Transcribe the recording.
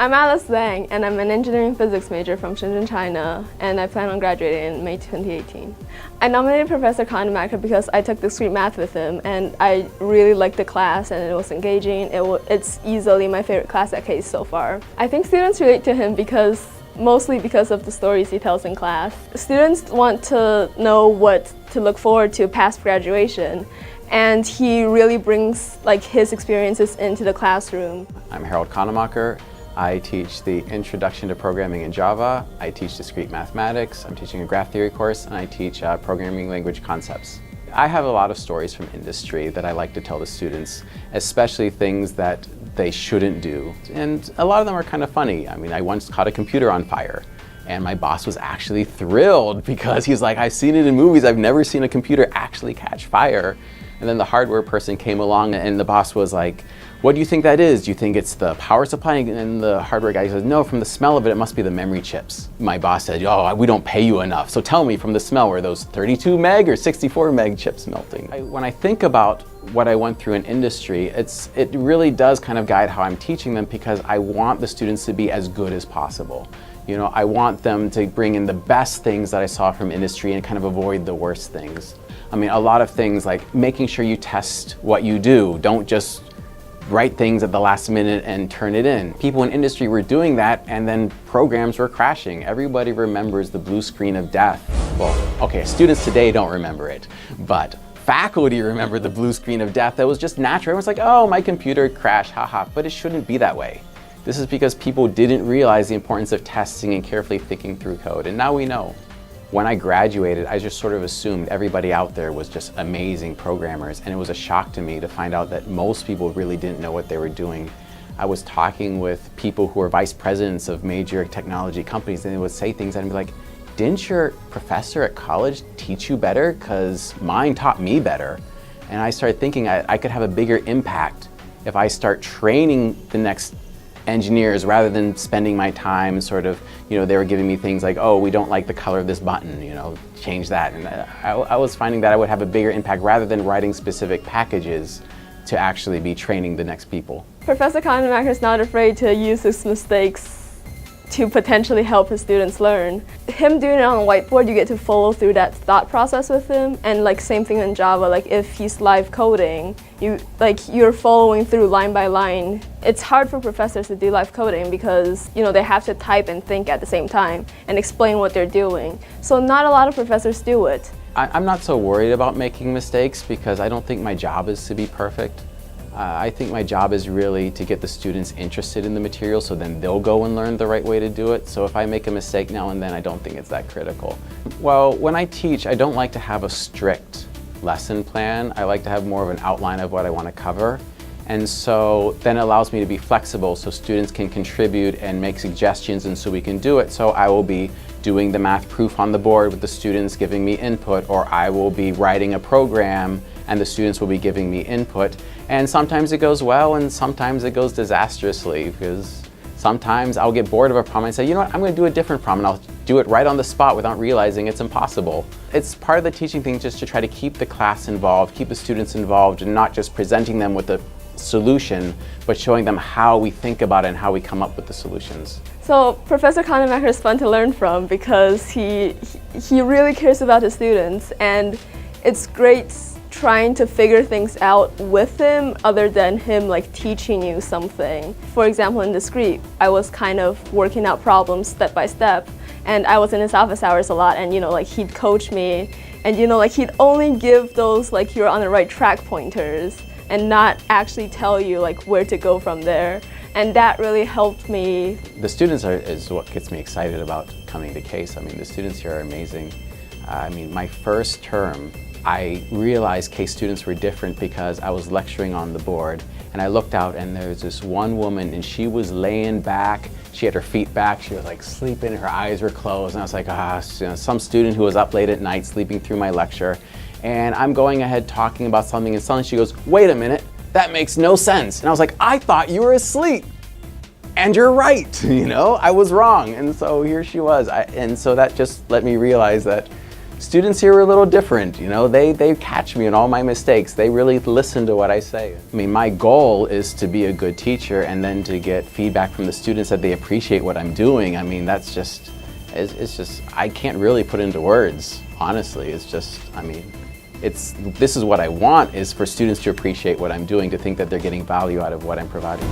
I'm Alice Zhang, and I'm an engineering physics major from Shenzhen, China, and I plan on graduating in May 2018. I nominated Professor Connamacher because I took discrete math with him, and I really liked the class, and it was engaging. It's easily my favorite class at Case so far. I think students relate to him mostly because of the stories he tells in class. Students want to know what to look forward to past graduation, and he really brings his experiences into the classroom. I'm Harold Connamacher. I teach the Introduction to Programming in Java. I teach discrete mathematics. I'm teaching a graph theory course, and I teach programming language concepts. I have a lot of stories from industry that I like to tell the students, especially things that they shouldn't do. And a lot of them are kind of funny. I mean, I once caught a computer on fire, and my boss was actually thrilled because he's like, I've seen it in movies, I've never seen a computer actually catch fire. And then the hardware person came along, and the boss was like, what do you think that is? Do you think it's the power supply? And the hardware guy says, no, from the smell of it, it must be the memory chips. My boss said, oh, we don't pay you enough. So tell me, from the smell, were those 32 meg or 64 meg chips melting? When I think about what I went through in industry, it really does kind of guide how I'm teaching them, because I want the students to be as good as possible. You know, I want them to bring in the best things that I saw from industry and kind of avoid the worst things. I mean, a lot of things like making sure you test what you do. Don't just write things at the last minute and turn it in. People in industry were doing that, and then programs were crashing. Everybody remembers the blue screen of death. Well, okay, students today don't remember it, but faculty remember the blue screen of death. That was just natural. Everyone's like, oh, my computer crashed, haha, but it shouldn't be that way. This is because people didn't realize the importance of testing and carefully thinking through code, and now we know. When I graduated, I just sort of assumed everybody out there was just amazing programmers, and it was a shock to me to find out that most people really didn't know what they were doing. I was talking with people who were vice presidents of major technology companies, and they would say things, and I'd be like, didn't your professor at college teach you better? Because mine taught me better. And I started thinking I could have a bigger impact if I start training the next engineers rather than spending my time sort of, they were giving me things like, oh, we don't like the color of this button, change that. And I was finding that I would have a bigger impact rather than writing specific packages to actually be training the next people. Professor Connamacher is not afraid to use his mistakes to potentially help his students learn. Him doing it on a whiteboard, you get to follow through that thought process with him, and same thing in Java, if he's live coding, you're following through line by line. It's hard for professors to do live coding because they have to type and think at the same time and explain what they're doing. So not a lot of professors do it. I'm not so worried about making mistakes because I don't think my job is to be perfect. I think my job is really to get the students interested in the material, so then they'll go and learn the right way to do it. So if I make a mistake now and then, I don't think it's that critical. Well, when I teach, I don't like to have a strict lesson plan. I like to have more of an outline of what I want to cover. And so then it allows me to be flexible so students can contribute and make suggestions, and so we can do it. So I will be doing the math proof on the board with the students giving me input, or I will be writing a program and the students will be giving me input. And sometimes it goes well, and sometimes it goes disastrously, because sometimes I'll get bored of a problem and say, you know what, I'm going to do a different problem, and I'll do it right on the spot without realizing it's impossible. It's part of the teaching thing just to try to keep the class involved, keep the students involved, and not just presenting them with a solution, but showing them how we think about it and how we come up with the solutions. So Professor Connamacher is fun to learn from because he really cares about his students, and it's great trying to figure things out with him other than him teaching you something. For example, in discrete, I was kind of working out problems step by step, and I was in his office hours a lot, and he'd coach me, and he'd only give those you're on the right track pointers and not actually tell you where to go from there. And that really helped me. The students is what gets me excited about coming to Case. I mean, the students here are amazing. I mean, my first term, I realized Case students were different because I was lecturing on the board, and I looked out and there was this one woman, and she was laying back, she had her feet back, she was sleeping, her eyes were closed, and I was like, some student who was up late at night sleeping through my lecture, and I'm going ahead talking about something, and suddenly she goes, wait a minute, that makes no sense. And I was like, I thought you were asleep. And you're right, I was wrong. And so here she was. And so that just let me realize that Students here are a little different, you know, they catch me in all my mistakes. They really listen to what I say. I mean, my goal is to be a good teacher and then to get feedback from the students that they appreciate what I'm doing. I mean, that's just, it's just, I can't really put into words, honestly. It's just, I mean, this is what I want, is for students to appreciate what I'm doing, to think that they're getting value out of what I'm providing.